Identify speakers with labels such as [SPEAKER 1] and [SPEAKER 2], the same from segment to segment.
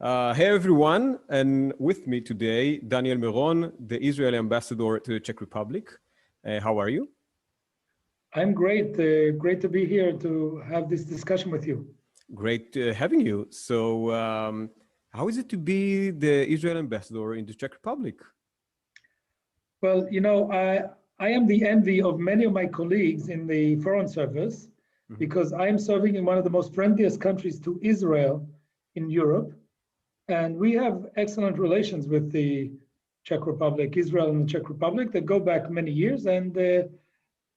[SPEAKER 1] Hey everyone, and with me today, Daniel Meron, the Israeli ambassador to the Czech Republic. How are you?
[SPEAKER 2] I'm great. Great to be here to have this discussion with you.
[SPEAKER 1] Great having you. So, how is it to be the Israel ambassador in the Czech Republic?
[SPEAKER 2] Well, you know, I am the envy of many of my colleagues in the Foreign Service because I am serving in one of the most friendliest countries to Israel in Europe. And we have excellent relations with the Czech Republic, Israel and the Czech Republic that go back many years. And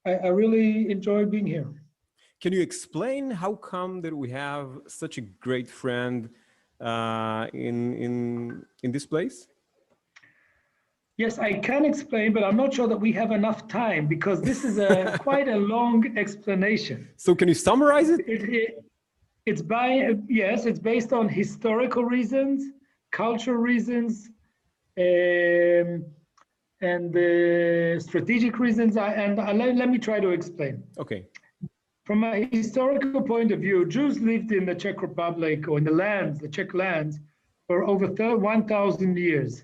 [SPEAKER 2] I really enjoy being here.
[SPEAKER 1] Can you explain how come that we have such a great friend in this place?
[SPEAKER 2] Yes, I can explain, but I'm not sure that we have enough time because this is quite a long explanation.
[SPEAKER 1] So can you summarize it?
[SPEAKER 2] It's based on historical reasons, cultural reasons, and strategic reasons. Let me try to explain.
[SPEAKER 1] Okay.
[SPEAKER 2] From a historical point of view, Jews lived in the Czech Republic or in the lands, the Czech lands, for over 1,000 years.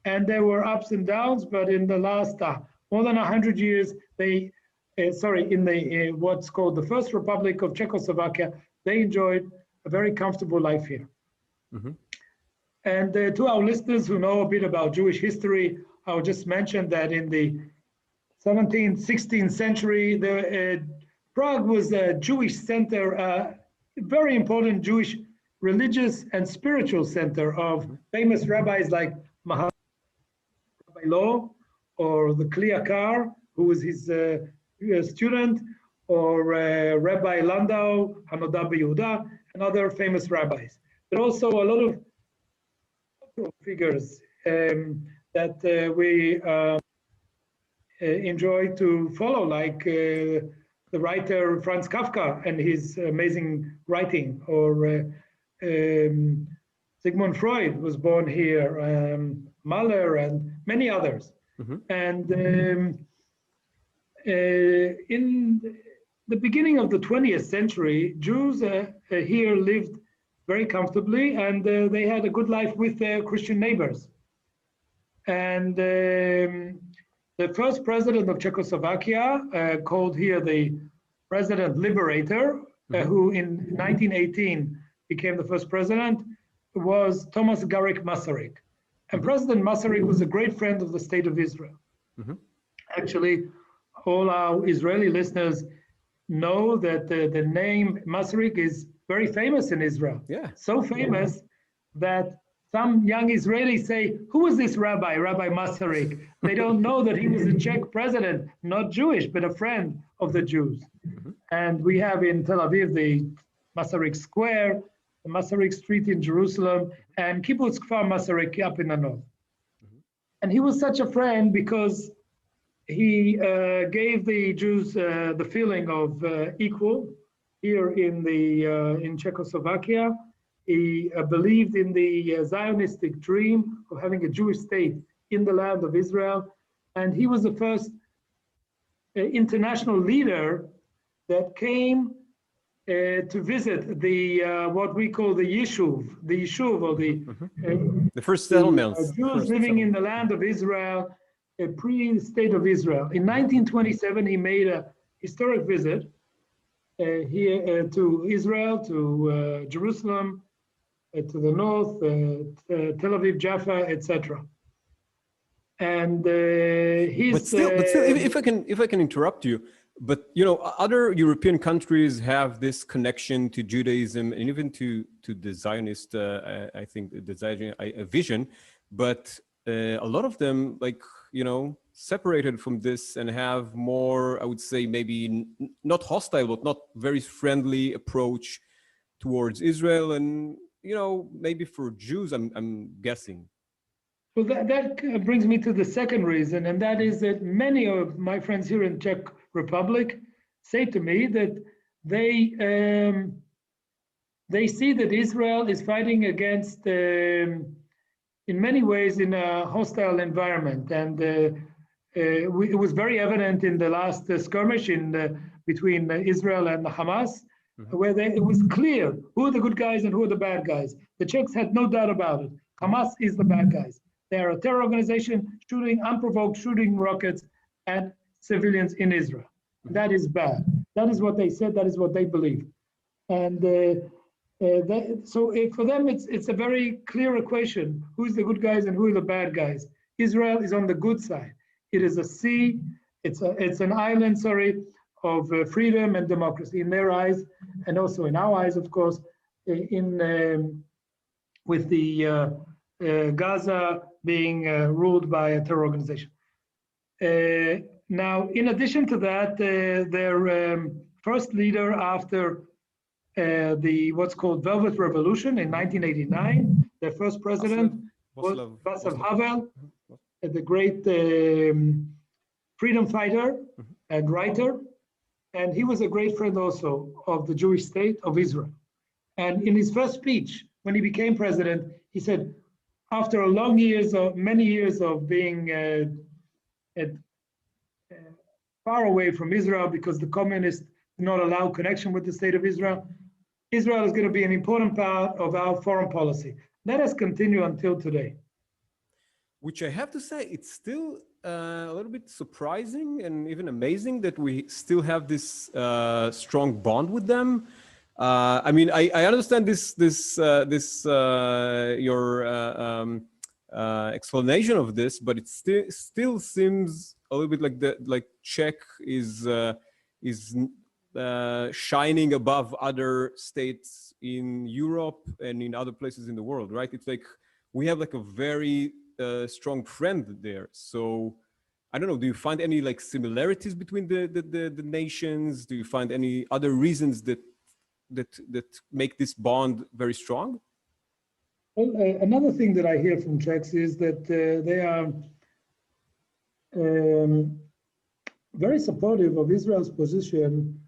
[SPEAKER 2] And there were ups and downs, but in the last more than 100 years, in what's called the First Republic of Czechoslovakia, they enjoyed a very comfortable life here. And to our listeners who know a bit about Jewish history, I'll just mention that in the 17th, 16th century, Prague was a Jewish center, a very important Jewish religious and spiritual center of famous rabbis like Rabbi Lo, or the Kliakar, who was his student, or Rabbi Landau, Hanoda Yehuda, and other famous rabbis. But also a lot of figures that we enjoy to follow, like the writer Franz Kafka and his amazing writing, or Sigmund Freud was born here, Mahler, and many others. And in the beginning of the 20th century, Jews here lived very comfortably, and they had a good life with their Christian neighbors. And the first president of Czechoslovakia, called here the President Liberator, who in 1918 became the first president, was Thomas Garrick Masaryk. And President Masaryk was a great friend of the State of Israel. Actually, all our Israeli listeners know that the name Masaryk is very famous in Israel.
[SPEAKER 1] Yeah.
[SPEAKER 2] So famous that some young Israelis say, who is this rabbi, Rabbi Masaryk? They don't know that he was a Czech president, not Jewish, but a friend of the Jews. And we have in Tel Aviv the Masaryk Square, the Masaryk Street in Jerusalem, and Kibbutz Kfar Masaryk up in the north. And he was such a friend because he gave the Jews the feeling of equal here in Czechoslovakia. He believed in the Zionistic dream of having a Jewish state in the land of Israel. And he was the first international leader that came to visit the what we call the yishuv, or
[SPEAKER 1] the first settlements.
[SPEAKER 2] Jews living in the land of Israel, pre-state of Israel. In 1927, he made a historic visit here to Israel, to Jerusalem, to the north, Tel Aviv, Jaffa, etc. And
[SPEAKER 1] but still, if I can interrupt you, but you know, other European countries have this connection to Judaism and even to the Zionist, I think, the Zionist vision, but a lot of them, like, you know, separated from this and have more, I would say, maybe not hostile, but not very friendly approach towards Israel, and you know, maybe for Jews, I'm guessing.
[SPEAKER 2] Well, that brings me to the second reason, and that is that many of my friends here in Czech Republic say to me that they see that Israel is fighting against, in many ways, in a hostile environment, and it was very evident in the last skirmish between Israel and Hamas, where it was clear who are the good guys and who are the bad guys. The Czechs had no doubt about it. Hamas is the bad guys. They are a terror organization shooting unprovoked, shooting rockets at civilians in Israel. That is bad. That is what they said. That is what they believe. And for them, it's a very clear equation: who's the good guys and who are the bad guys. Israel is on the good side. It is a sea. It's an island, of freedom and democracy in their eyes, and also in our eyes, of course. With the Gaza being ruled by a terror organization. Now, in addition to that, their first leader after the what's called Velvet Revolution in 1989, their first president was Václav Havel, the great freedom fighter and writer, and he was a great friend also of the Jewish state of Israel. And in his first speech, when he became president, he said, after many years of being far away from Israel because the communists do not allow connection with the state of Israel, Israel is going to be an important part of our foreign policy. That has continued until today.
[SPEAKER 1] Which I have to say, it's still a little bit surprising and even amazing that we still have this strong bond with them. I mean, I understand your explanation of this, but it still seems a little bit like Czech is shining above other states in Europe and in other places in the world, right? It's like we have like a very strong friend there. So I don't know, do you find any like similarities between the nations? Do you find any other reasons that make this bond very strong?
[SPEAKER 2] Well, another thing that I hear from Czechs is that they are very supportive of Israel's position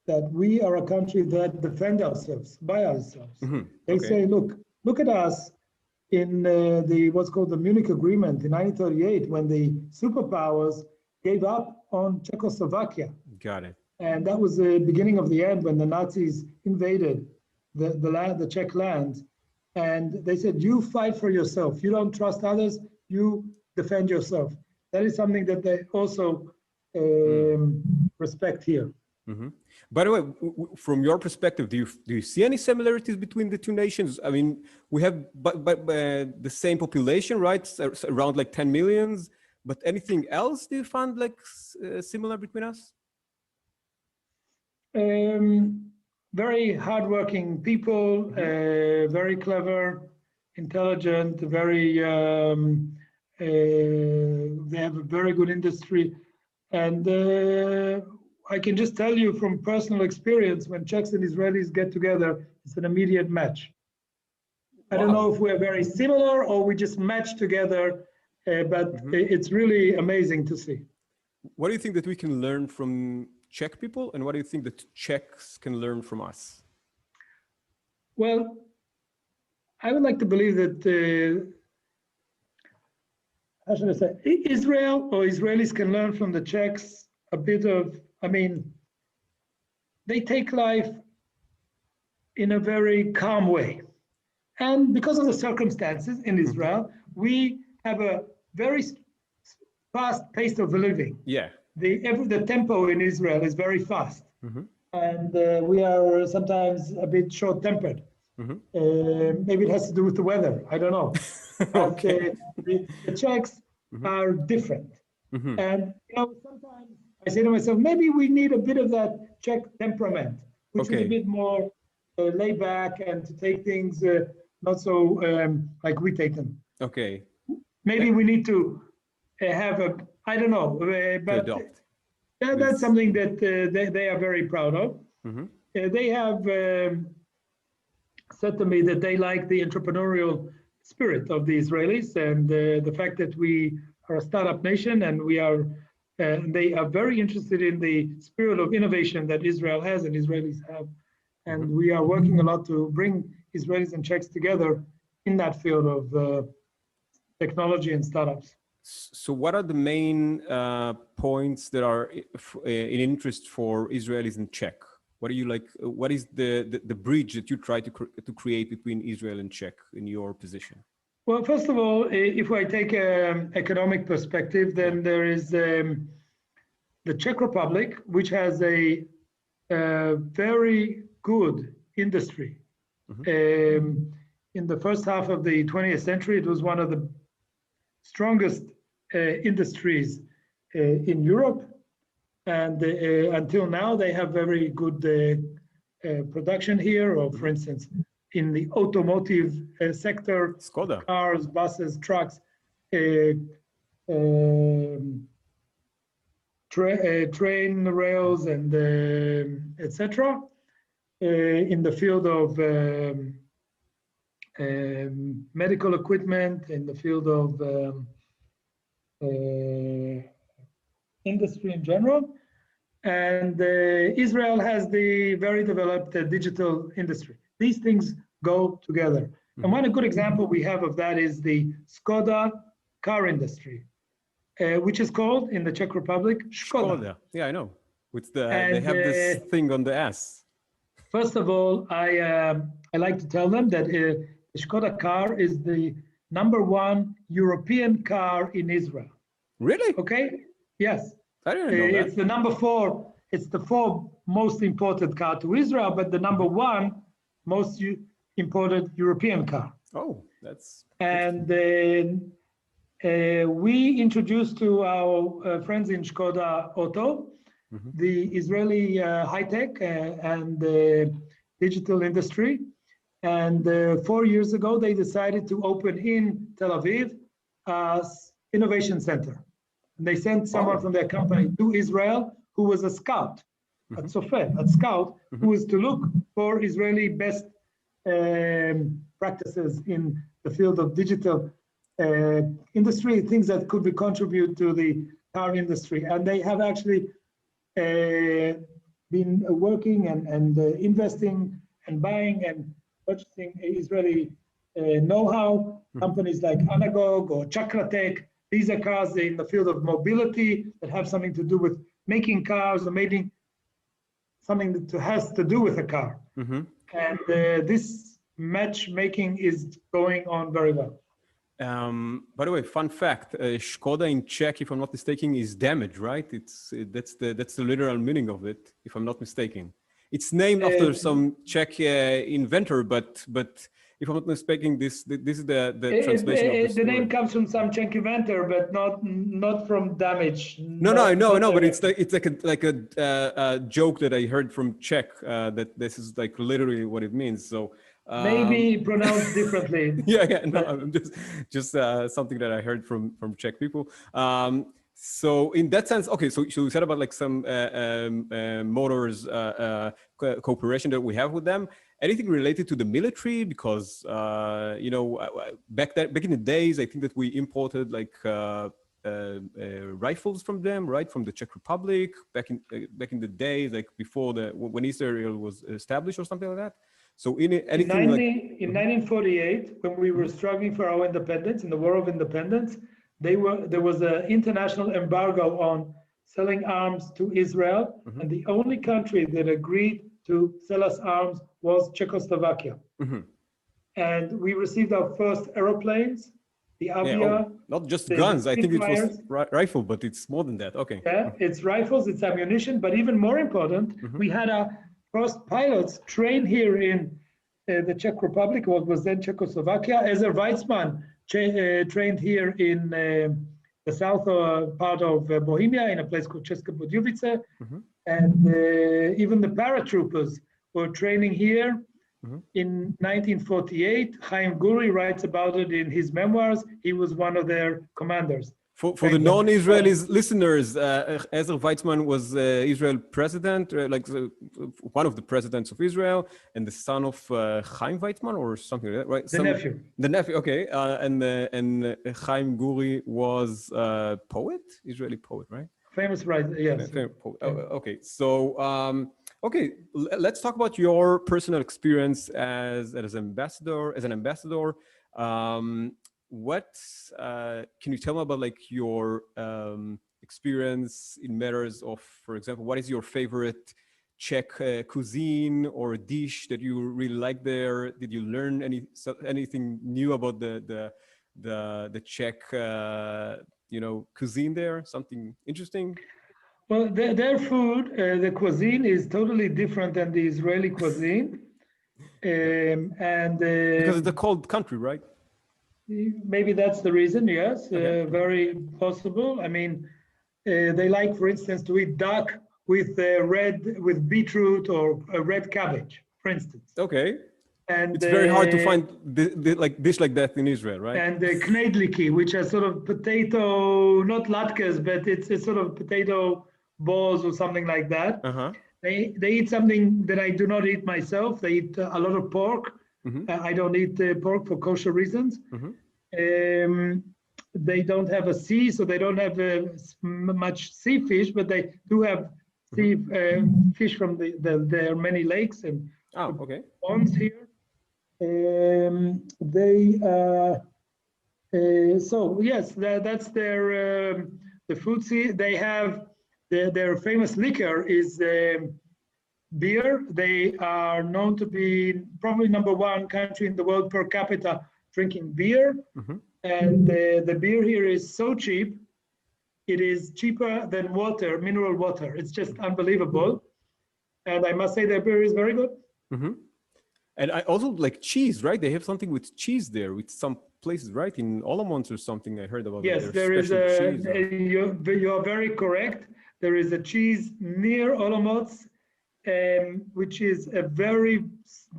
[SPEAKER 2] that we are a country that defend ourselves by ourselves. They say, look at us in what's called the Munich Agreement in 1938, when the superpowers gave up on Czechoslovakia.
[SPEAKER 1] Got it.
[SPEAKER 2] And that was the beginning of the end when the Nazis invaded the Czech land. And they said, you fight for yourself. You don't trust others, you defend yourself. That is something that they also respect here.
[SPEAKER 1] By the way, from your perspective, do you see any similarities between the two nations? I mean, we have the same population, right? Around like 10 millions. But anything else do you find like similar between us?
[SPEAKER 2] Very hardworking people, very clever, intelligent, they have a very good industry. And I can just tell you from personal experience, when Czechs and Israelis get together, it's an immediate match. I don't know if we're very similar or we just match together, but it's really amazing to see.
[SPEAKER 1] What do you think that we can learn from Czech people, and what do you think that Czechs can learn from us?
[SPEAKER 2] Well, I would like to believe that, how should I say, Israel or Israelis can learn from the Czechs a bit of, I mean, they take life in a very calm way. And because of the circumstances in Israel, we have a very fast pace of living.
[SPEAKER 1] Yeah.
[SPEAKER 2] The tempo in Israel is very fast. And we are sometimes a bit short-tempered. Maybe it has to do with the weather. I don't know. But the Czechs are different. And sometimes I say to myself, maybe we need a bit of that Czech temperament, which is a bit more laid back and to take things not so like we take them.
[SPEAKER 1] Okay.
[SPEAKER 2] Maybe we need to have I don't know, but that's something that they are very proud of. They have said to me that they like the entrepreneurial spirit of the Israelis and the fact that we are a startup nation and they are very interested in the spirit of innovation that Israel has and Israelis have. And we are working a lot to bring Israelis and Czechs together in that field of technology and startups.
[SPEAKER 1] So what are the main points that are in interest for Israelis and Czech? What do you like? What is the bridge that you try to create between Israel and Czech in your position?
[SPEAKER 2] Well, first of all, if I take an economic perspective, then there is the Czech Republic, which has a very good industry. In the first half of the 20th century, it was one of the strongest industries in Europe. And until now, they have very good production here, or for instance, in the automotive sector,
[SPEAKER 1] Skoda.
[SPEAKER 2] Cars, buses, trucks, train rails, and etc. In the field of medical equipment, in the field of industry in general. And Israel has the very developed digital industry. These things go together. And one good example we have of that is the Skoda car industry, which is called in the Czech Republic Škoda.
[SPEAKER 1] Yeah, I know. They have this thing on the S.
[SPEAKER 2] First of all, I like to tell them that the Škoda car is the #1 European car in Israel.
[SPEAKER 1] Really?
[SPEAKER 2] Okay. Yes.
[SPEAKER 1] I didn't know that.
[SPEAKER 2] It's the #4. It's the 4th most imported car to Israel, but the #1 most imported European car.
[SPEAKER 1] Oh, that's.
[SPEAKER 2] And we introduced to our friends in Škoda Auto the Israeli high-tech and digital industry. And 4 years ago, they decided to open in Tel Aviv an innovation center. And they sent someone from their company to Israel who was a scout, a scout, who was to look for Israeli best practices in the field of digital industry, things that could be contribute to the car industry. And they have actually been working and investing and buying and purchasing Israeli know-how, companies like Anagog or Chakratek. These are cars in the field of mobility that have something to do with making cars or making something that has to do with a car. And this matchmaking is going on very well.
[SPEAKER 1] By the way, fun fact: Škoda in Czech, if I'm not mistaken, is damaged, right? That's the literal meaning of it, if I'm not mistaken. It's named after some Czech inventor, but if I'm not mistaken, this is the translation of the
[SPEAKER 2] name comes from some Czech inventor, but not from damage.
[SPEAKER 1] No, but it's like a joke that I heard from Czech that this is like literally what it means. So
[SPEAKER 2] maybe pronounced differently.
[SPEAKER 1] No, I'm just something that I heard from Czech people. So in that sense, okay, so you said about like some motors cooperation that we have with them. Anything related to the military? Because back in the days, I think that we imported like rifles from them, right, from the Czech Republic back in the days, like before when Israel was established or something like that. So in
[SPEAKER 2] 1948, when we were struggling for our independence, in the War of Independence, there was an international embargo on selling arms to Israel, and the only country that agreed to sell us arms was Czechoslovakia. And we received our first aeroplanes, the Avia.
[SPEAKER 1] Not just guns, I think it was rifle, but it's more than that. Okay.
[SPEAKER 2] Yeah, it's rifles, it's ammunition, but even more important, we had our first pilots trained here in the Czech Republic, what was then Czechoslovakia. Ezer Weizmann trained here in the south part of Bohemia in a place called České Budějovice. And even the paratroopers were training here. In 1948, Chaim Guri writes about it in his memoirs. He was one of their commanders.
[SPEAKER 1] For the non-Israeli listeners, Ezer Weizmann was Israel president, one of the presidents of Israel, and the son of Chaim Weizmann or something like that, right?
[SPEAKER 2] Nephew.
[SPEAKER 1] The nephew, okay. And Chaim Guri was a poet, Israeli poet, right?
[SPEAKER 2] Famous writer, yes.
[SPEAKER 1] Okay, so let's talk about your personal experience as an ambassador. What can you tell me about like your experience in matters of, for example, what is your favorite Czech cuisine or a dish that you really like there? Did you learn anything new about the Czech cuisine there? Something interesting?
[SPEAKER 2] Well, their food, the cuisine is totally different than the Israeli cuisine.
[SPEAKER 1] Because it's a cold country, right?
[SPEAKER 2] Maybe that's the reason, yes,
[SPEAKER 1] Okay.
[SPEAKER 2] very possible. I mean, they like, for instance, to eat duck with beetroot or red cabbage, for instance.
[SPEAKER 1] Okay.
[SPEAKER 2] And
[SPEAKER 1] it's very hard to find like dish like that in Israel, right?
[SPEAKER 2] And knedliki, which are sort of potato, not latkes, but it's sort of potato balls or something like that.
[SPEAKER 1] Uh-huh.
[SPEAKER 2] They eat something that I do not eat myself. They eat a lot of pork.
[SPEAKER 1] Mm-hmm.
[SPEAKER 2] I don't eat pork for kosher reasons.
[SPEAKER 1] Mm-hmm.
[SPEAKER 2] They don't have a sea, so they don't have much sea fish, but they do have sea fish from there are many lakes and ponds here. So yes, that's their the food scene. They have their famous liquor is beer. They are known to be probably #1 country in the world per capita drinking beer.
[SPEAKER 1] Mm-hmm.
[SPEAKER 2] And the beer here is so cheap. It is cheaper than water, mineral water. It's just unbelievable. And I must say their beer is very good.
[SPEAKER 1] Mm-hmm. And I also like cheese, right? They have something with cheese there, with some places, right? In Olomouc or something I heard about.
[SPEAKER 2] Yes, there is you are very correct. There is a cheese near Olomouc, which is a very,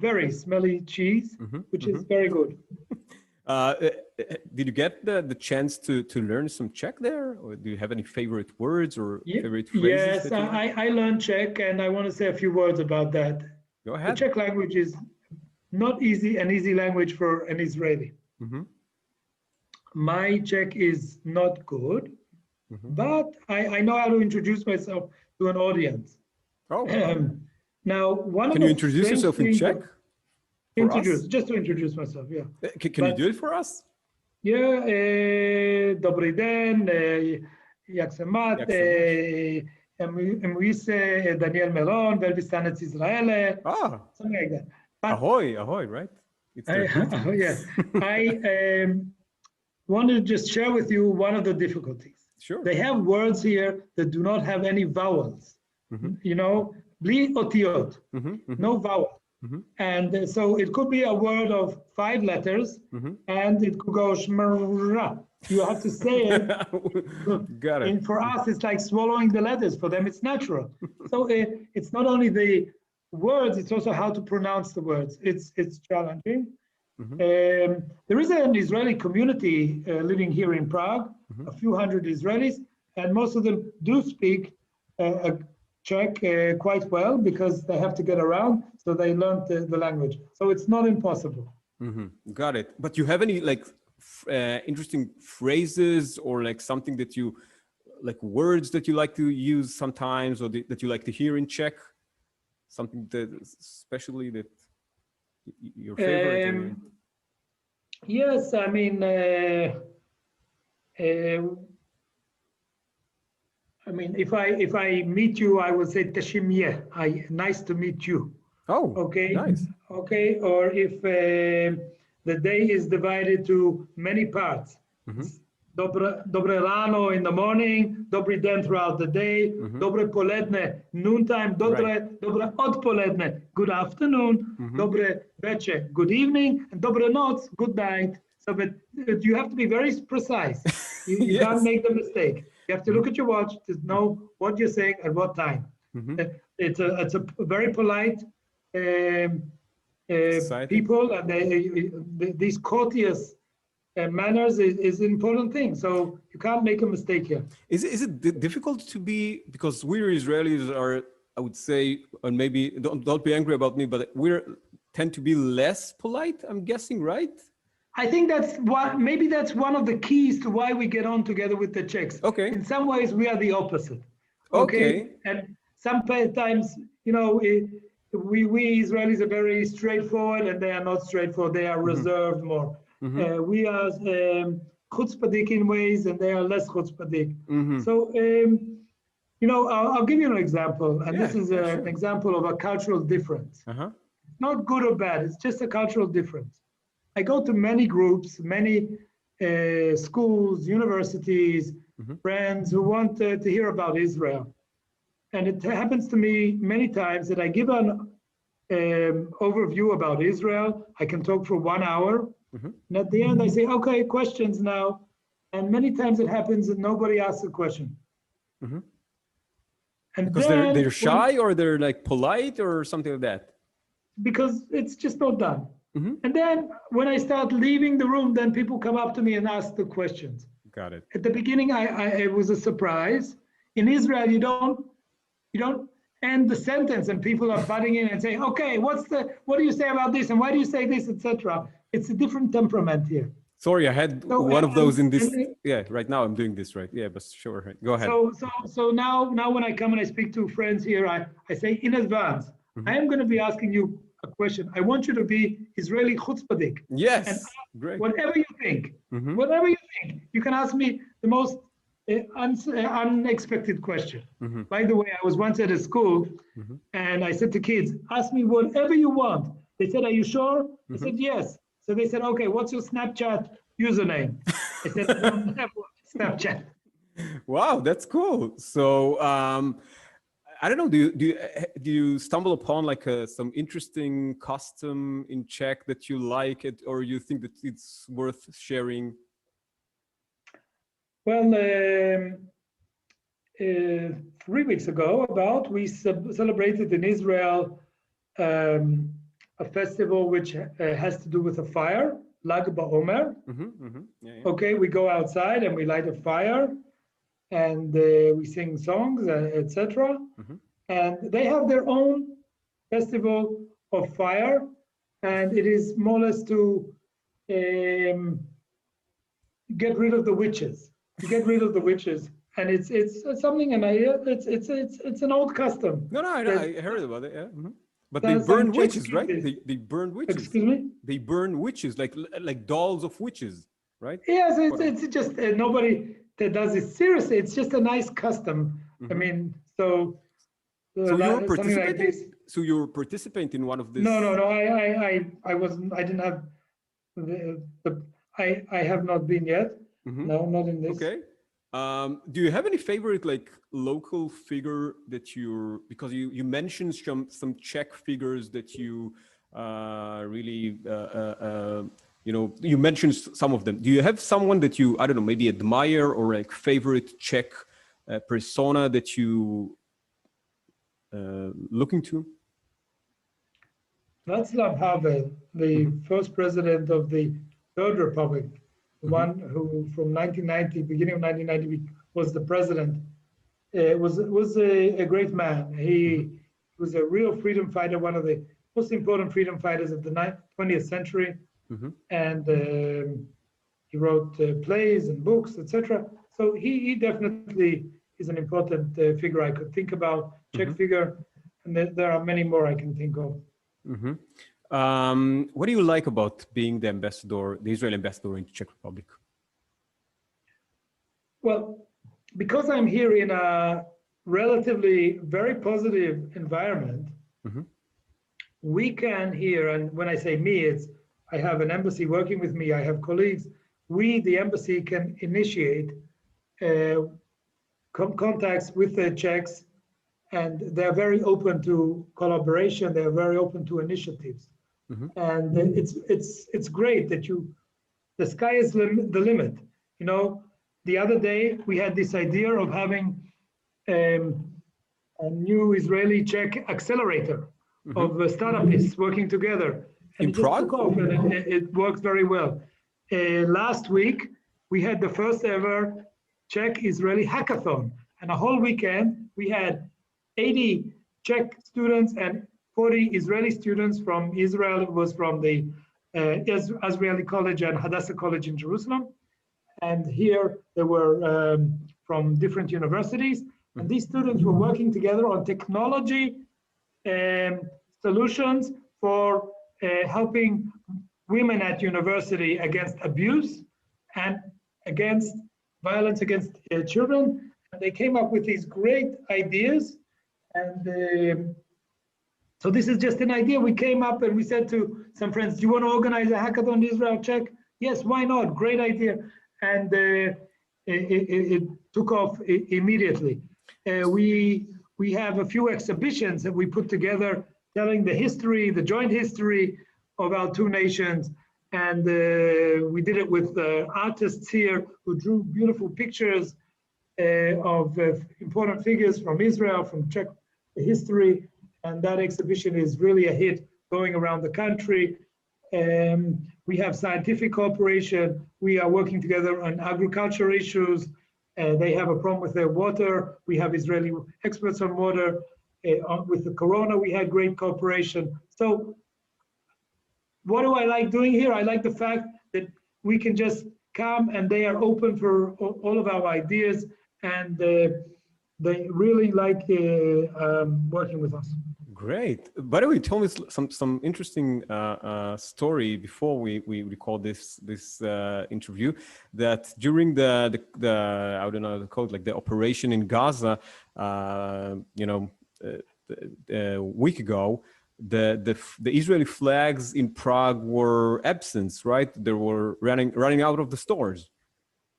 [SPEAKER 2] very smelly cheese, which is very good.
[SPEAKER 1] Did you get the chance to learn some Czech there? Or do you have any favorite words or favorite phrases?
[SPEAKER 2] Yes, I learned Czech, and I want to say a few words about that.
[SPEAKER 1] Go ahead.
[SPEAKER 2] The Czech language is not an easy language for an Israeli.
[SPEAKER 1] Mm-hmm.
[SPEAKER 2] My Czech is not good, but I know how to introduce myself to an audience.
[SPEAKER 1] Oh.
[SPEAKER 2] Now,
[SPEAKER 1] Can you introduce yourself in Czech?
[SPEAKER 2] Just to introduce myself, yeah.
[SPEAKER 1] Can you do it for us?
[SPEAKER 2] Yeah, dobrý den, jak se máte, Daniel Meron, velvyslanec Izraele, something like that. But,
[SPEAKER 1] ahoy, right? It's
[SPEAKER 2] yeah. I wanted to just share with you one of the difficulties.
[SPEAKER 1] Sure.
[SPEAKER 2] They have words here that do not have any vowels. You know, bli otiot, no vowel. And so it could be a word of 5 letters, and it could go shmra. You have to say it.
[SPEAKER 1] Got it.
[SPEAKER 2] And for us, it's like swallowing the letters. For them, it's natural. So it's not only the words; it's also how to pronounce the words. It's challenging. There is an Israeli community living here in Prague, a few hundred Israelis, and most of them do speak Czech quite well because they have to get around, so they learned the language. So it's not impossible.
[SPEAKER 1] Got it. But you have any like interesting phrases or like something that you like words that you like to use sometimes or that you like to hear in Czech? Something that especially that your favorite?
[SPEAKER 2] Yes, I mean, if I meet you, I would say "Teshimye." Nice to meet you.
[SPEAKER 1] Oh,
[SPEAKER 2] okay,
[SPEAKER 1] nice.
[SPEAKER 2] Okay, or if the day is divided to many parts, dobre rano in the morning, dobry den throughout the day, dobre poledne noontime, dobre odpoledne good afternoon, dobre večer good evening, and dobre noc good night. So, but you have to be very precise. You can't make the mistake. You have to look at your watch to know what you're saying at what time. It's a very polite people, and these courteous manners is an important thing. So you can't make a mistake here.
[SPEAKER 1] Is it difficult to be, because we Israelis are, I would say, and maybe don't be angry about me, but we tend to be less polite, I'm guessing, right?
[SPEAKER 2] I think maybe that's one of the keys to why we get on together with the Czechs.
[SPEAKER 1] Okay.
[SPEAKER 2] In some ways, we are the opposite.
[SPEAKER 1] Okay.
[SPEAKER 2] And sometimes, you know, we Israelis are very straightforward, and they are not straightforward. They are reserved more. We are chutzpahdik in ways, and they are less chutzpahdik. So You know, I'll give you an example, and this is
[SPEAKER 1] sure.
[SPEAKER 2] an example of a cultural difference.
[SPEAKER 1] Uh-huh.
[SPEAKER 2] Not good or bad, it's just a cultural difference. I go to many groups, many schools, universities, friends who want to hear about Israel. And it happens to me many times that I give an overview about Israel. I can talk for 1 hour. And at the end, I say, okay, questions now. And many times it happens that nobody asks a question. And
[SPEAKER 1] Because
[SPEAKER 2] then
[SPEAKER 1] they're shy or they're like polite or something like that.
[SPEAKER 2] Because it's just not done. And then when I start leaving the room, then people come up to me and ask the questions.
[SPEAKER 1] Got it.
[SPEAKER 2] At the beginning, it was a surprise. In Israel, you don't end the sentence and people are butting in and saying, okay, what do you say about this? And why do you say this, etc. It's a different temperament here.
[SPEAKER 1] Sorry, I had one of those in this. Yeah, right now I'm doing this, right? Yeah, but sure. Go ahead.
[SPEAKER 2] So now when I come and I speak to friends here, I say in advance, I am going to be asking you a question. I want you to be Israeli chutzpahdik.
[SPEAKER 1] Yes,
[SPEAKER 2] and
[SPEAKER 1] great.
[SPEAKER 2] Whatever you think, you can ask me the most unexpected question. By the way, I was once at a school and I said to kids, ask me whatever you want. They said, are you sure? I said, yes. So they said, okay, what's your Snapchat username? I said, I don't have Snapchat.
[SPEAKER 1] Wow, that's cool. So I don't know. Do you stumble upon like some interesting custom in Czech that you like it, or you think that it's worth sharing?
[SPEAKER 2] Well, 3 weeks ago, we celebrated in Israel a festival which has to do with a fire, Lag BaOmer. Okay, we go outside and we light a fire, and we sing songs, etc. And they have their own festival of fire, and it is more or less to get rid of the witches. And it's something, and it's an old custom.
[SPEAKER 1] No, I heard about it. Yeah. But they burn witches, right? They burn witches.
[SPEAKER 2] Excuse me?
[SPEAKER 1] They burn witches, like dolls of witches, right?
[SPEAKER 2] Yes, it's just nobody that does it seriously. It's just a nice custom. I mean, so
[SPEAKER 1] you're participating.
[SPEAKER 2] Like this.
[SPEAKER 1] So you're participating in one of these?
[SPEAKER 2] No. I wasn't. I didn't have. I have not been yet. No, not in this.
[SPEAKER 1] Okay. Do you have any favorite like local figure that because you mentioned some Czech figures that you really you mentioned some of them. Do you have someone that you, I don't know, maybe admire or like favorite Czech persona that you looking to?
[SPEAKER 2] Václav Havel, the first president of the Third Republic, the one who from 1990, beginning of 1990, was the president, was a great man. He was a real freedom fighter, one of the most important freedom fighters of the 20th century. And he wrote plays and books, etc. So he definitely is an important figure I could think about, Czech figure, and there are many more I can think of.
[SPEAKER 1] What do you like about being the Israeli ambassador in the Czech Republic?
[SPEAKER 2] Well, because I'm here in a relatively very positive environment, we can here, and when I say me, I have an embassy working with me, I have colleagues, the embassy can initiate contacts with the Czechs, and they're very open to collaboration, they're very open to initiatives. And it's great that the sky is the limit. You know, the other day we had this idea of having a new Israeli-Czech accelerator of startups working together. And
[SPEAKER 1] in Prague?
[SPEAKER 2] Took off, and it works very well. Last week, we had the first ever Czech-Israeli hackathon. And a whole weekend, we had 80 Czech students and 40 Israeli students from Israel. It was from the Israeli College and Hadassah College in Jerusalem. And here they were from different universities. And these students were working together on technology solutions for helping women at university against abuse and against violence against children. And they came up with these great ideas. And so this is just an idea. We came up and we said to some friends, do you want to organize a hackathon Israel Czech? Yes, why not? Great idea. And it took off immediately. We have a few exhibitions that we put together telling the history, the joint history of our two nations. And we did it with artists here who drew beautiful pictures of important figures from Israel, from Czech history. And that exhibition is really a hit going around the country. We have scientific cooperation. We are working together on agriculture issues. They have a problem with their water. We have Israeli experts on water. With the corona, we had great cooperation. So what do I like doing here? I like the fact that we can just come and they are open for all of our ideas, and they really like working with us.
[SPEAKER 1] Great. By the way, tell me some interesting story before we record this interview. That during the I don't know the code, like the operation in Gaza, a week ago, the Israeli flags in Prague were absent, right? They were running out of the stores.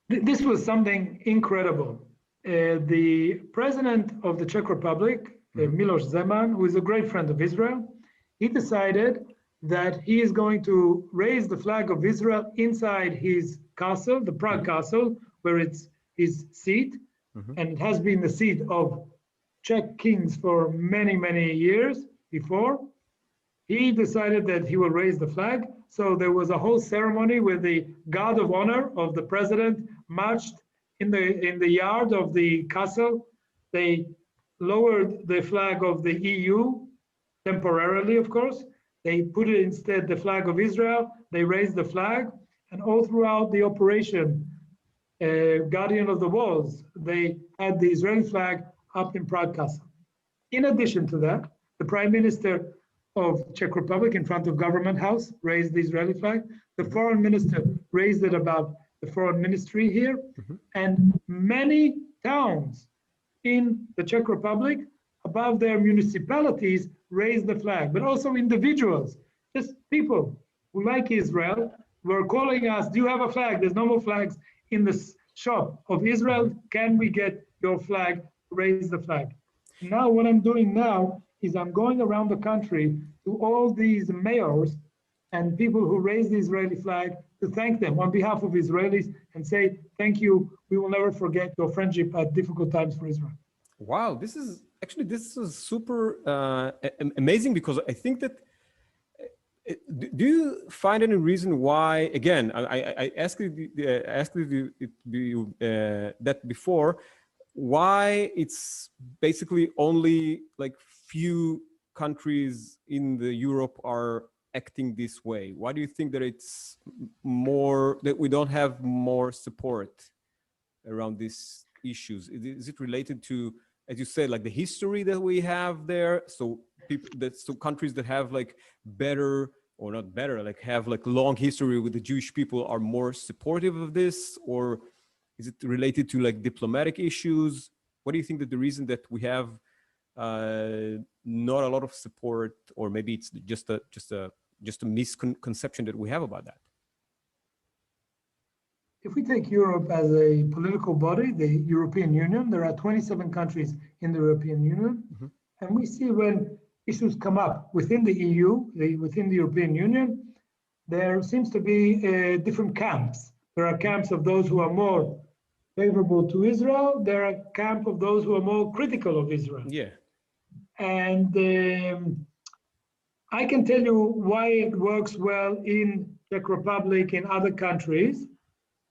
[SPEAKER 2] This was something incredible. The president of the Czech Republic, Miloš Zeman, who is a great friend of Israel, he decided that he is going to raise the flag of Israel inside his castle, the Prague castle, where it's his seat, and it has been the seat of Czech kings for many, many years before. He decided that he will raise the flag. So there was a whole ceremony where the guard of honor of the president marched in the yard of the castle. They lowered the flag of the EU temporarily, of course. They put it instead the flag of Israel. They raised the flag, and all throughout the operation, Guardian of the Walls, they had the Israeli flag up in Prague Castle. In addition to that, the Prime Minister of Czech Republic in front of Government House raised the Israeli flag. The Foreign Minister raised it above the Foreign Ministry here, and many towns in the Czech Republic above their municipalities raised the flag, but also individuals, just people who like Israel were calling us, do you have a flag? There's no more flags in the shop of Israel. Can we get your flag? Raise the flag. Now what I'm doing now is I'm going around the country to all these mayors and people who raise the Israeli flag to thank them on behalf of Israelis and say, thank you, we will never forget your friendship at difficult times for Israel.
[SPEAKER 1] Wow, this is super amazing, because I think that, do you find any reason why, again, I asked you that before, why it's basically only like few countries in the Europe are acting this way? Why do you think that it's more, that we don't have more support around these issues? Is it related to, as you said, like the history that we have there? So countries that have like better, or not better, like have like long history with the Jewish people are more supportive of this? Or is it related to like diplomatic issues? What do you think that the reason that we have not a lot of support, or maybe it's just a misconception that we have about that?
[SPEAKER 2] If we take Europe as a political body, the European Union, there are 27 countries in the European Union, and we see when issues come up within the EU, within the European Union, there seems to be different camps. There are camps of those who are more favorable to Israel. There are camp of those who are more critical of Israel.
[SPEAKER 1] Yeah.
[SPEAKER 2] And I can tell you why it works well in Czech Republic, in other countries.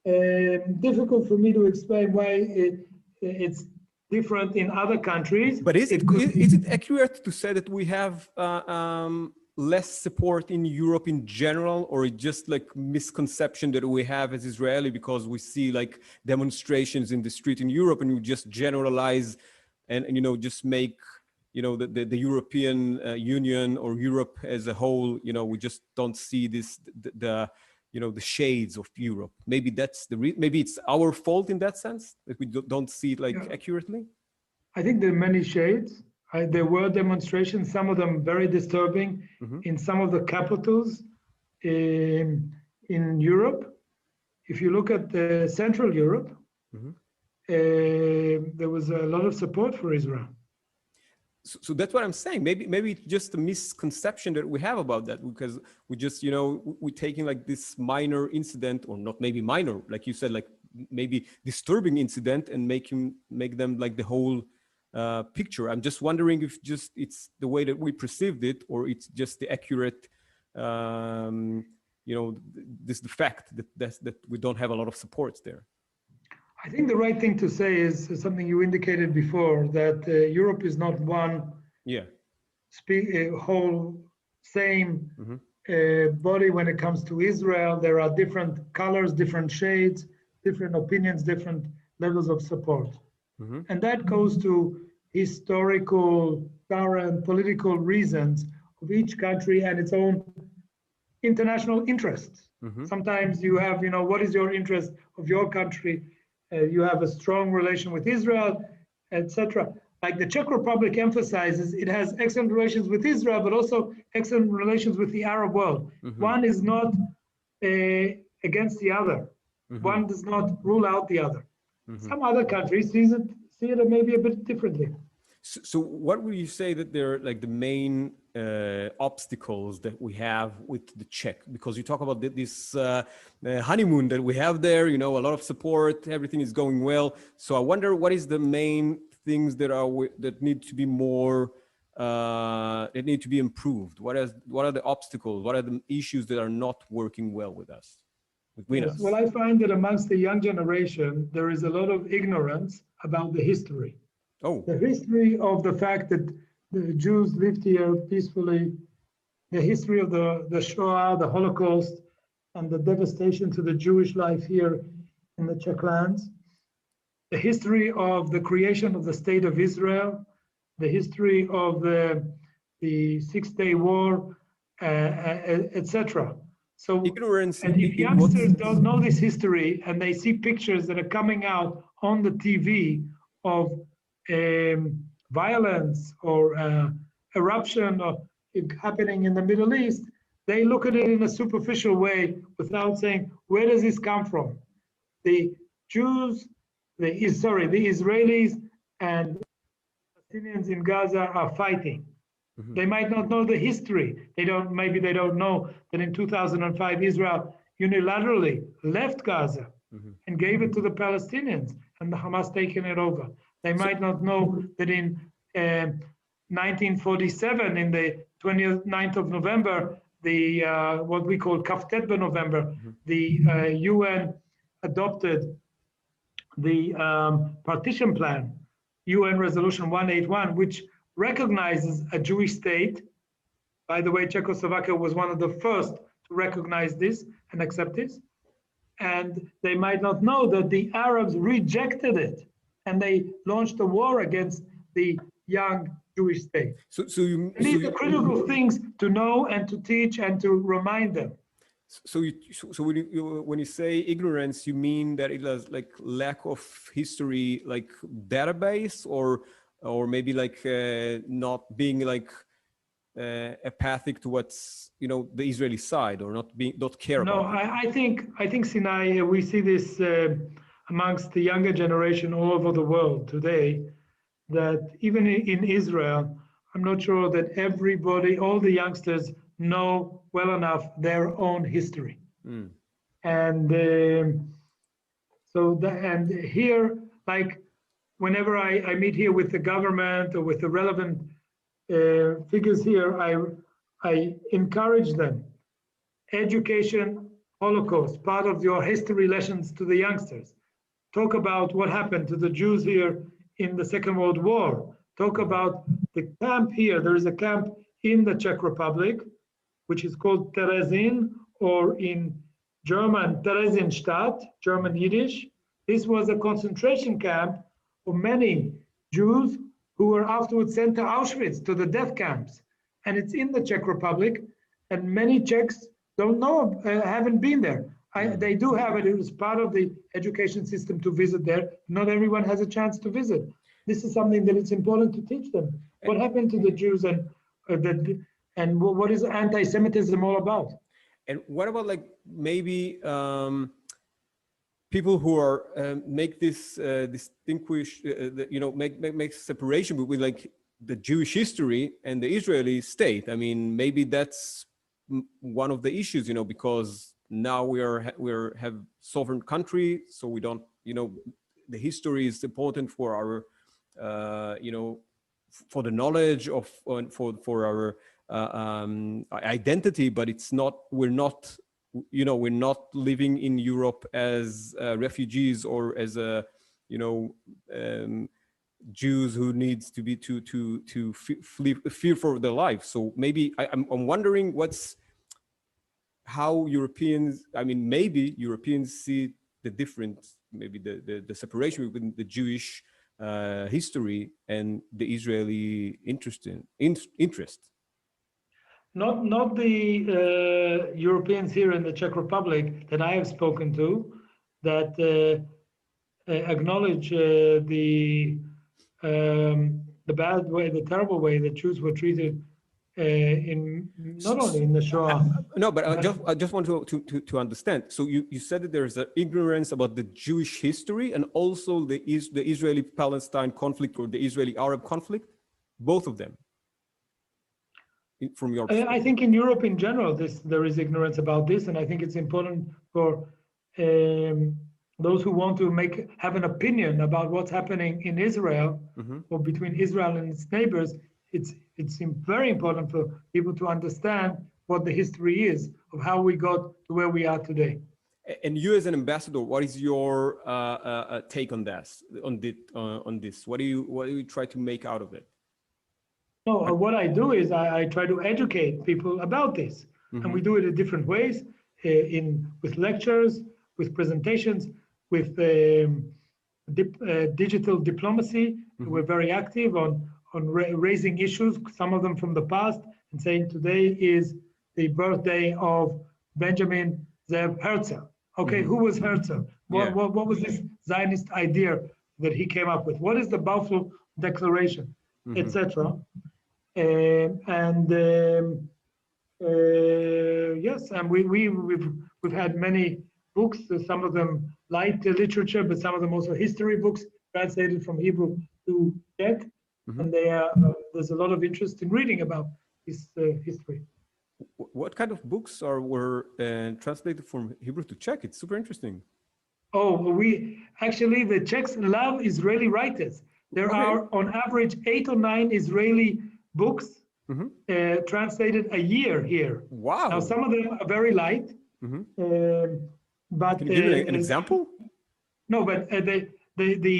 [SPEAKER 2] Difficult for me to explain why it's different in other countries.
[SPEAKER 1] But is it accurate to say that we have less support in Europe in general, or just like misconception that we have as Israeli because we see like demonstrations in the street in Europe and we just generalize and just make the European Union or Europe as a whole, we just don't see this the shades of Europe. Maybe that's maybe it's our fault in that sense that we don't see it accurately.
[SPEAKER 2] I think there are many shades. There were demonstrations, some of them very disturbing, in some of the capitals in Europe. If you look at Central Europe, there was a lot of support for Israel.
[SPEAKER 1] So that's what I'm saying. Maybe it's just a misconception that we have about that, because we just, we're taking this minor incident, or not maybe minor, like you said, maybe disturbing incident, and make them the whole picture. I'm just wondering if it's the way that we perceived it, or it's just the accurate, this the fact that we don't have a lot of supports there.
[SPEAKER 2] I think the right thing to say is something you indicated before, that Europe is not one whole same body when it comes to Israel. There are different colors, different shades, different opinions, different levels of support. And that goes to historical, current, political reasons of each country and its own international interests. Sometimes you have, what is your interest of your country? You have a strong relation with Israel, etc. Like the Czech Republic emphasizes, it has excellent relations with Israel, but also excellent relations with the Arab world. One is not against the other. One does not rule out the other. Some other countries see it maybe a bit differently.
[SPEAKER 1] So what would you say that they're the main obstacles that we have with the Czech? Because you talk about this honeymoon that we have there, a lot of support, everything is going well. So I wonder, what is the main things that need to be more, that need to be improved? What are the obstacles? What are the issues that are not working well with us?
[SPEAKER 2] Yes, well, I find that amongst the young generation, there is a lot of ignorance about the history. The history of the fact that the Jews lived here peacefully, the history of the Shoah, the Holocaust, and the devastation to the Jewish life here in the Czech lands, the history of the creation of the State of Israel, the history of the Six-Day War, etc. So,
[SPEAKER 1] ignorance.
[SPEAKER 2] And if youngsters don't know this history and they see pictures that are coming out on the TV of violence or eruption happening in the Middle East, they look at it in a superficial way without saying, where does this come from? The Jews, the Israelis and Palestinians in Gaza are fighting. They might not know the history. Maybe they don't know that in 2005 Israel unilaterally left Gaza and gave it to the Palestinians, and the Hamas taken it over. They might not know that in 1947, in the 29th of November, the what we call Kaftet November, the UN adopted the partition plan, UN Resolution 181, which recognizes a Jewish state. By the way, Czechoslovakia was one of the first to recognize this and accept this. And they might not know that the Arabs rejected it, and they launched a war against the young Jewish state. These are critical things to know and to teach and to remind them.
[SPEAKER 1] So when you say ignorance, you mean that it is lack of history, database, or maybe not being apathic to what's the Israeli side, or not care about.
[SPEAKER 2] No, I think Sinai, we see this amongst the younger generation all over the world today, that even in Israel, I'm not sure that everybody, all the youngsters know well enough their own history. And and here, whenever I meet here with the government or with the relevant figures here, I encourage them. Education, Holocaust, part of your history lessons to the youngsters. Talk about what happened to the Jews here in the Second World War. Talk about the camp here. There is a camp in the Czech Republic, which is called Terezin, or in German, Theresienstadt, German Yiddish. This was a concentration camp for many Jews who were afterwards sent to Auschwitz, to the death camps. And it's in the Czech Republic, and many Czechs don't know, haven't been there. They do have it. It was part of the education system to visit there. Not everyone has a chance to visit. This is something that it's important to teach them. What happened to the Jews and what is anti-Semitism all about?
[SPEAKER 1] And what about like maybe people who are make this distinguish, make separation between like the Jewish history and the Israeli state? I mean, maybe that's one of the issues, because now we have sovereign country, so we don't, the history is important for our, for the knowledge of, for our identity, but it's not, we're not living in Europe as refugees or as Jews who needs to be to fear for their life. So maybe I'm wondering how Europeans, maybe Europeans see the difference, maybe the separation between the Jewish history and the Israeli interest.
[SPEAKER 2] Not the Europeans here in the Czech Republic that I have spoken to that acknowledge the bad way, the terrible way that Jews were treated in not only in the Shoah.
[SPEAKER 1] No, but I just want to understand. So you said that there's an ignorance about the Jewish history and also the Israeli-Palestine conflict or the Israeli-Arab conflict, both of them. From your perspective.
[SPEAKER 2] I think in Europe in general, there is ignorance about this, and I think it's important for those who want to have an opinion about what's happening in Israel or between Israel and its neighbors. It's very important for people to understand what the history is of how we got to where we are today.
[SPEAKER 1] And you, as an ambassador, what is your take on this? On this, what do you try to make out of it?
[SPEAKER 2] No, what I do is I try to educate people about this, and we do it in different ways, with lectures, with presentations, with digital diplomacy. We're very active on raising issues, some of them from the past, and saying today is the birthday of Benjamin Zev Herzl. Okay, who was Herzl? What was this Zionist idea that he came up with? What is the Balfour Declaration, etc. Yes, and we've had many books, some of them light literature, but some of them also history books translated from Hebrew to Czech, and there's a lot of interest in reading about this history.
[SPEAKER 1] What kind of books were translated from Hebrew to Czech? It's super interesting.
[SPEAKER 2] Oh, the Czechs love Israeli writers. There are on average 8 or 9 Israeli books translated a year here.
[SPEAKER 1] Wow.
[SPEAKER 2] Now some of them are very light. But
[SPEAKER 1] can you give me an example?
[SPEAKER 2] No, but the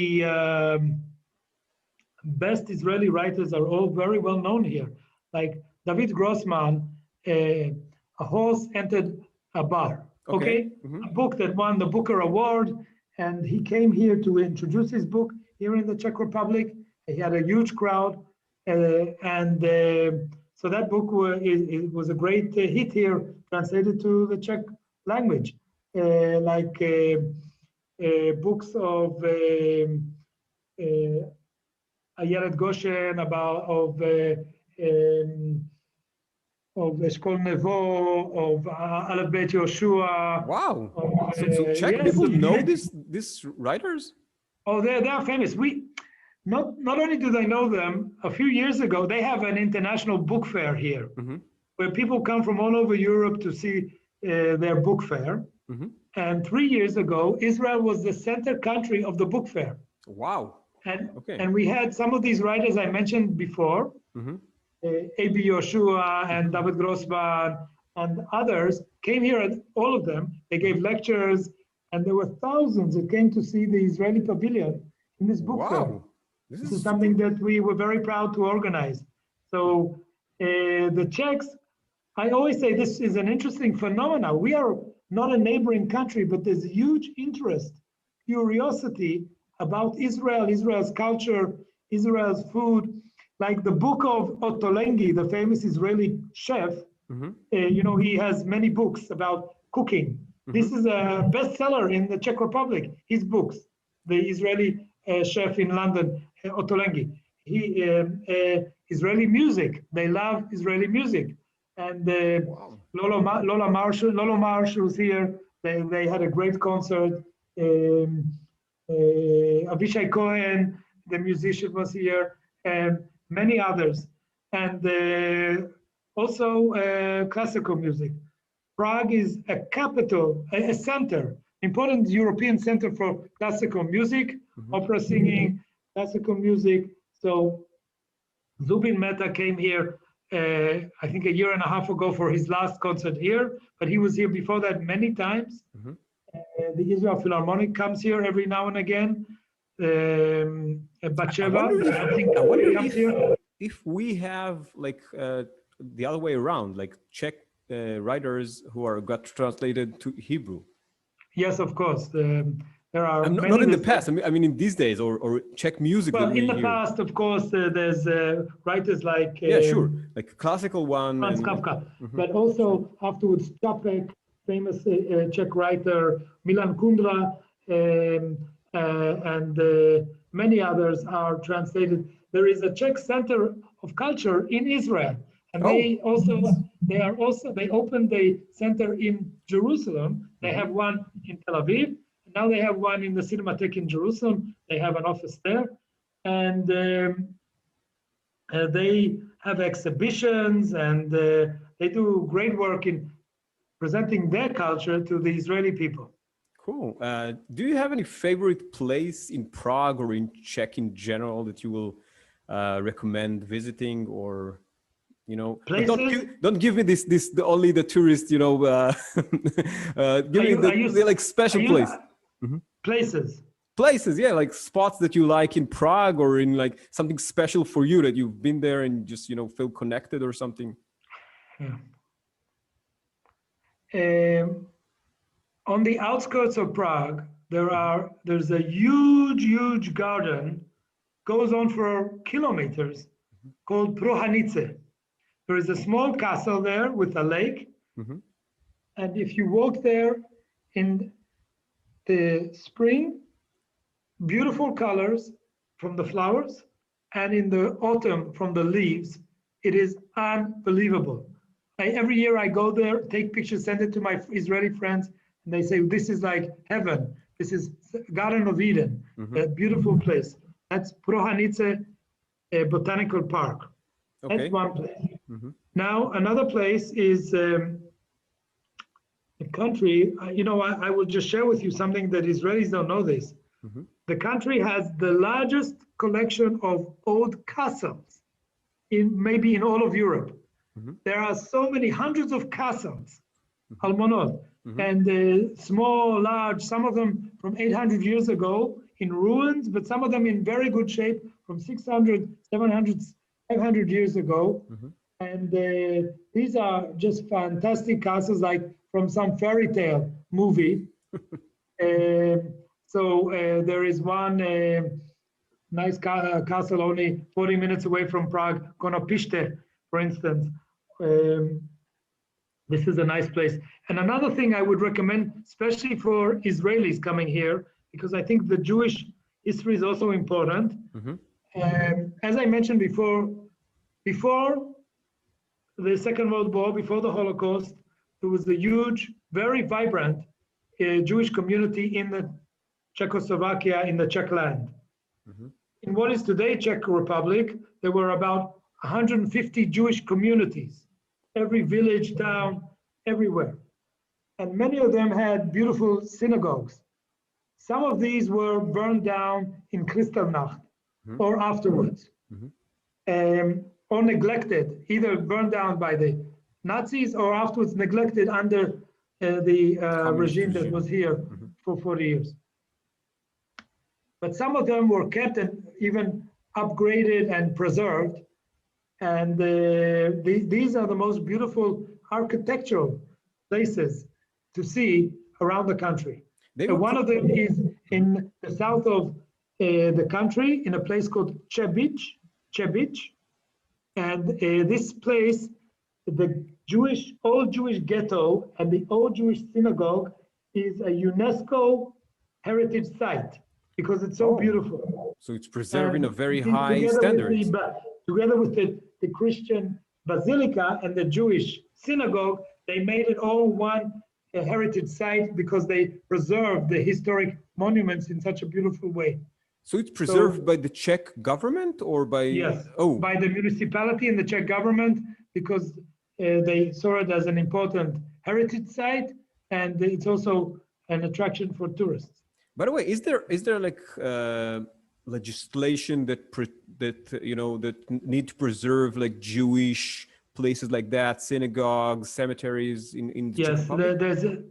[SPEAKER 2] best Israeli writers are all very well known here. Like David Grossman, A Horse Entered a Bar. Okay? A book that won the Booker Award, and he came here to introduce his book here in the Czech Republic. He had a huge crowd, so that book was a great hit here, translated to the Czech language. Books of Ayelet Goshen, of Eshkol Nevo, of Aleph Bet Yoshua.
[SPEAKER 1] Wow! So Czech people know these writers?
[SPEAKER 2] Oh, they are famous. Not only do they know them, a few years ago, they have an international book fair here, where people come from all over Europe to see their book fair. And 3 years ago, Israel was the center country of the book fair.
[SPEAKER 1] Wow.
[SPEAKER 2] And we had some of these writers I mentioned before, A.B. Yoshua and David Grossman and others came here, and all of them, they gave lectures, and there were thousands that came to see the Israeli pavilion in this book fair. This is something that we were very proud to organize. So the Czechs, I always say this is an interesting phenomenon. We are not a neighboring country, but there's huge interest, curiosity about Israel, Israel's culture, Israel's food. Like the book of Ottolenghi, the famous Israeli chef, He has many books about cooking. This is a bestseller in the Czech Republic. His books, the Israeli chef in London, Ottolenghi. Israeli music. They love Israeli music. And Lolo Marsh was here. They had a great concert. Avishai Cohen, the musician, was here, and many others. And also classical music. Prague is a capital, a center, important European center for classical music, opera singing, classical music. So Zubin Mehta came here, I think a year and a half ago for his last concert here, but he was here before that many times. The Israel Philharmonic comes here every now and again. Batsheva,
[SPEAKER 1] I wonder if we have like the other way around, like Czech writers who got translated to Hebrew.
[SPEAKER 2] Yes, of course. There are
[SPEAKER 1] not in the past. I mean, in these days, or Czech music.
[SPEAKER 2] Well, in the past, of course, there's writers like
[SPEAKER 1] sure, like classical one.
[SPEAKER 2] Franz Kafka, but also afterwards Čapek, famous Czech writer, Milan Kundera, and many others are translated. There is a Czech Center of Culture in Israel, and they opened a center in Jerusalem. They have one in Tel Aviv. Now they have one in the Cinematheque in Jerusalem. They have an office there, and they have exhibitions, and they do great work in presenting their culture to the Israeli people.
[SPEAKER 1] Cool. Do you have any favorite place in Prague or in Czech in general that you will recommend visiting, or don't give me this only the tourist, give me the like special place. Places, yeah, like spots that you like in Prague, or in like something special for you that you've been there and just feel connected or something.
[SPEAKER 2] On the outskirts of Prague, there's a huge garden, goes on for kilometers, called Prohanice. There is a small castle there with a lake, and if you walk there in the spring, beautiful colors from the flowers, and in the autumn from the leaves, it is unbelievable. Every year I go there, take pictures, send it to my Israeli friends, and they say, this is like heaven. This is Garden of Eden, a beautiful place. That's Prohanice Botanical Park. Okay. That's one place. Now, another place is a country, I will just share with you something that Israelis don't know this. The country has the largest collection of old castles maybe in all of Europe. There are so many hundreds of castles, almonot, and small, large, some of them from 800 years ago in ruins, but some of them in very good shape from 600, 700, 500 years ago. And these are just fantastic castles, like from some fairy tale movie. So there is one nice castle only 40 minutes away from Prague, Konopishte, for instance. This is a nice place. And another thing I would recommend, especially for Israelis coming here, because I think the Jewish history is also important. As I mentioned before the Second World War, before the Holocaust, there was a huge, very vibrant Jewish community in the Czechoslovakia, in the Czech land. In what is today Czech Republic, there were about 150 Jewish communities, every village, town, everywhere. And many of them had beautiful synagogues. Some of these were burned down in Kristallnacht or afterwards, or neglected, either burned down by the Nazis or afterwards neglected under the regime that was here for 40 years. But some of them were kept and even upgraded and preserved. And these are the most beautiful architectural places to see around the country. One of them is in the south of the country, in a place called Chebich. And this place the old Jewish ghetto and the old Jewish synagogue is a UNESCO heritage site because it's so beautiful.
[SPEAKER 1] So it's preserving a very
[SPEAKER 2] And
[SPEAKER 1] high
[SPEAKER 2] together
[SPEAKER 1] standard.
[SPEAKER 2] Together with the Christian basilica and the Jewish synagogue, they made it all one heritage site because they preserved the historic monuments in such a beautiful way.
[SPEAKER 1] So it's preserved by the Czech government or by?
[SPEAKER 2] Yes,
[SPEAKER 1] Oh,
[SPEAKER 2] by the municipality and the Czech government because they saw it as an important heritage site, and it's also an attraction for tourists.
[SPEAKER 1] by the way, is there like legislation that need to preserve like Jewish places like that, synagogues, cemeteries in the Czech
[SPEAKER 2] Yes,
[SPEAKER 1] Republic?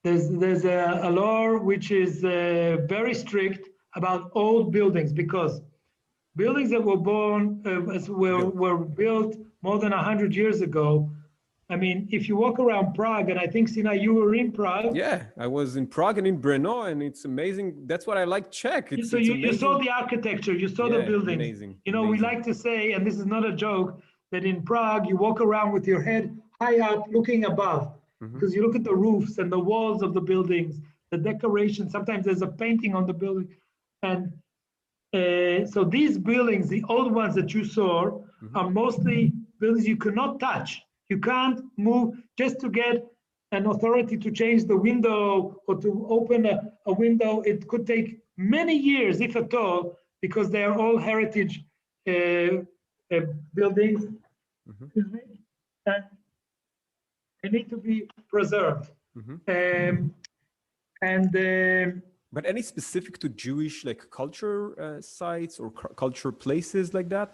[SPEAKER 2] there's a law which is very strict about old buildings because buildings that were were built more than 100 years ago. I mean, if you walk around Prague, and I think, Sinai, you were in Prague.
[SPEAKER 1] Yeah, I was in Prague and in Brno, and it's amazing. That's what I like Czech.
[SPEAKER 2] So you saw the architecture, you saw the buildings.
[SPEAKER 1] Amazing.
[SPEAKER 2] You know, we like to say, and this is not a joke, that in Prague, you walk around with your head high up, looking above, because you look at the roofs and the walls of the buildings, the decoration. Sometimes there's a painting on the building. And so these buildings, the old ones that you saw, are mostly buildings you cannot touch. You can't move just to get an authority to change the window or to open a window. It could take many years, if at all, because they are all heritage buildings. Excuse me. And they need to be preserved.
[SPEAKER 1] But any specific to Jewish like culture sites or culture places like that?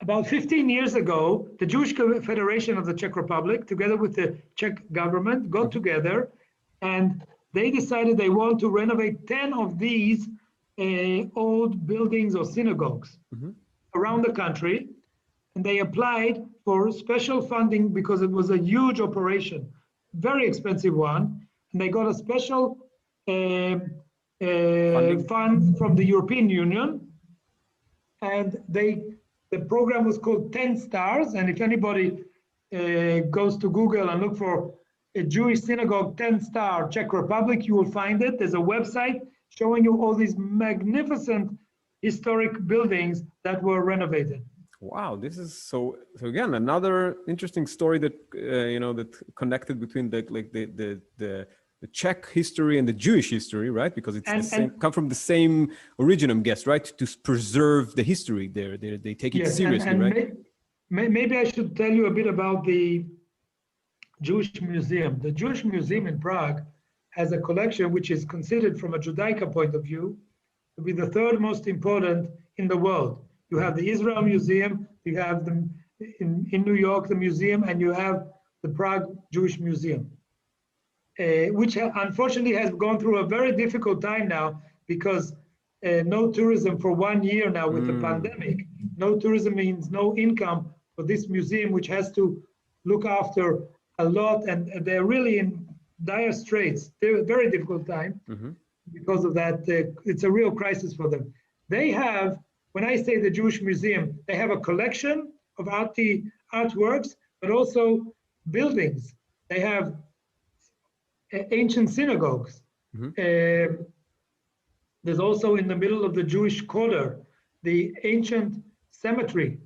[SPEAKER 2] About 15 years ago, the Jewish Federation of the Czech Republic, together with the Czech government, got together and they decided they want to renovate 10 of these old buildings or synagogues around the country. And they applied for special funding because it was a huge operation, very expensive one. And they got a special fund from the European Union. And the program was called 10 Stars. And if anybody goes to Google and look for a Jewish synagogue 10-star Czech Republic, you will find it. There's a website showing you all these magnificent historic buildings that were renovated.
[SPEAKER 1] Wow, this is so again another interesting story that that connected between the Czech history and the Jewish history, right? Because it's the same, come from the same origin, I'm guess, right? To preserve the history there, they take it seriously, right?
[SPEAKER 2] Maybe I should tell you a bit about the Jewish Museum. The Jewish Museum in Prague has a collection which is considered from a Judaica point of view to be the third most important in the world. You have the Israel Museum, you have the, in New York, the museum, and you have the Prague Jewish Museum, which unfortunately has gone through a very difficult time now because no tourism for 1 year now with the pandemic. No tourism means no income for this museum, which has to look after a lot, and they're really in dire straits. They're a very difficult time because of that. It's a real crisis for them. They have, when I say the Jewish Museum, they have a collection of artworks, but also buildings. They have ancient synagogues. There's also in the middle of the Jewish quarter, the ancient cemetery,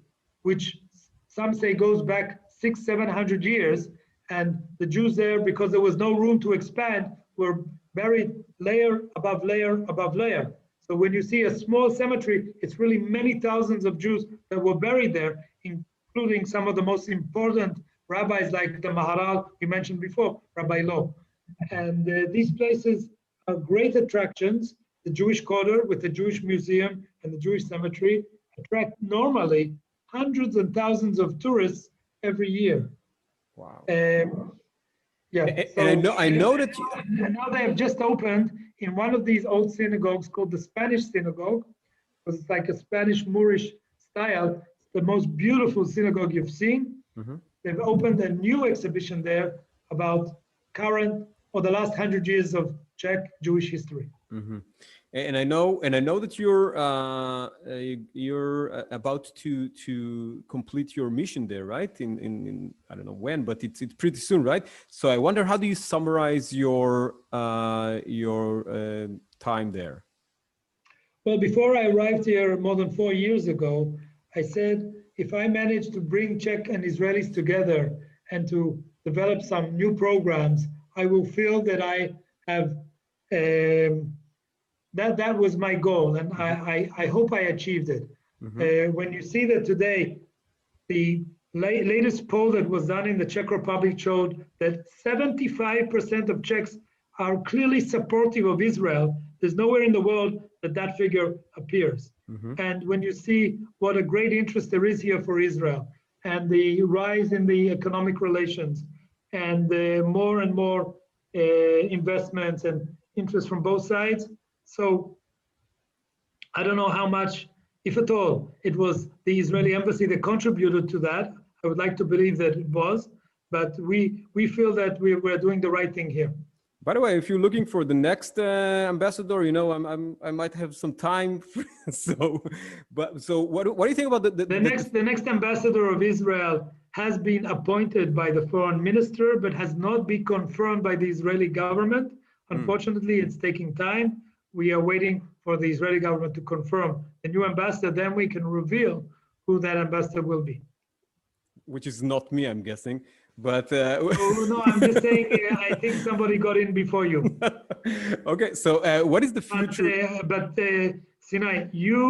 [SPEAKER 2] which some say goes back 600-700 years. And the Jews there, because there was no room to expand, were buried layer above layer above layer. So when you see a small cemetery, it's really many thousands of Jews that were buried there, including some of the most important rabbis like the Maharal we mentioned before, Rabbi Lo. And these places are great attractions. The Jewish quarter with the Jewish Museum and the Jewish cemetery attract normally hundreds and thousands of tourists every year.
[SPEAKER 1] Wow.
[SPEAKER 2] Yeah.
[SPEAKER 1] And I know that
[SPEAKER 2] and now they have just opened in one of these old synagogues called the Spanish synagogue, because it's like a Spanish Moorish style. It's the most beautiful synagogue you've seen. They've opened a new exhibition there about current or the last 100 years of Czech Jewish history.
[SPEAKER 1] Mm-hmm. And I know that you're about to complete your mission there, right? In I don't know when, but it's pretty soon, right? So I wonder, how do you summarize your time there?
[SPEAKER 2] Well, before I arrived here more than 4 years ago, I said, if I manage to bring Czech and Israelis together and to develop some new programs, I will feel that I have that was my goal, and I hope I achieved it. Mm-hmm. When you see that today, the latest poll that was done in the Czech Republic showed that 75% of Czechs are clearly supportive of Israel. There's nowhere in the world that figure appears. Mm-hmm. And when you see what a great interest there is here for Israel, and the rise in the economic relations, and the more and more investments and interest from both sides. So I don't know how much, if at all, it was the Israeli embassy that contributed to that. I would like to believe that it was, but we feel that we're doing the right thing here.
[SPEAKER 1] By the way, if you're looking for the next ambassador, you know, I might have some time. So what do you think about
[SPEAKER 2] the next ambassador of Israel has been appointed by the foreign minister, but has not been confirmed by the Israeli government. Unfortunately, it's taking time. We are waiting for the Israeli government to confirm the new ambassador. Then we can reveal who that ambassador will be.
[SPEAKER 1] Which is not me, I'm guessing. But
[SPEAKER 2] no, I'm just saying. I think somebody got in before you.
[SPEAKER 1] Okay, so what is the future?
[SPEAKER 2] But Sinai, you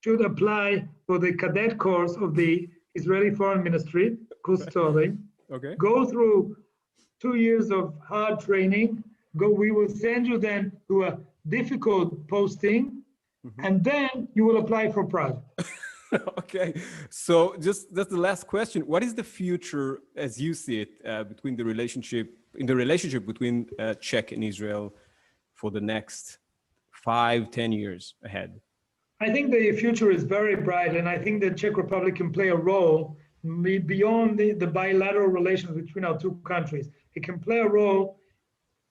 [SPEAKER 2] should apply for the cadet course of the Israeli Foreign Ministry, Kustori.
[SPEAKER 1] Okay.
[SPEAKER 2] Go through 2 years of hard training. We will send you then to a difficult posting, and then you will apply for Prague.
[SPEAKER 1] Okay, so just that's the last question. What is the future, as you see it, between the relationship between Czech and Israel for the next 5-10 years ahead?
[SPEAKER 2] I think the future is very bright, and I think the Czech Republic can play a role beyond the bilateral relations between our two countries. It can play a role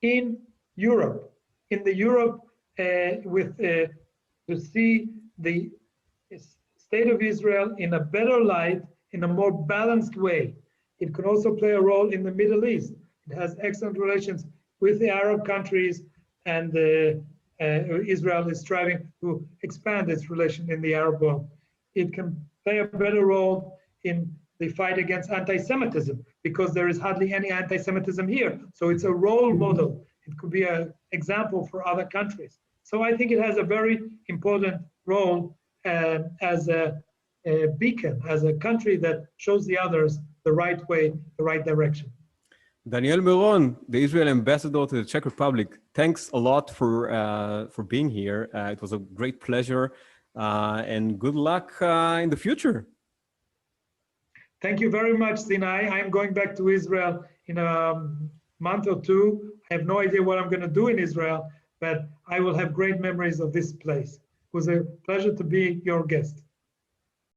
[SPEAKER 2] in Europe, to see the state of Israel in a better light, in a more balanced way. It can also play a role in the Middle East. It has excellent relations with the Arab countries, and Israel is striving to expand its relation in the Arab world. It can play a better role in the fight against anti-Semitism, because there is hardly any anti-Semitism here. So it's a role model. It could be an example for other countries. So I think it has a very important role as a beacon, as a country that shows the others the right way, the right direction.
[SPEAKER 1] Daniel Meron, the Israel ambassador to the Czech Republic, thanks a lot for being here. It was a great pleasure, and good luck in the future.
[SPEAKER 2] Thank you very much, Sinai. I'm going back to Israel in a month or two. I have no idea what I'm going to do in Israel, but I will have great memories of this place. It was a pleasure to be your guest.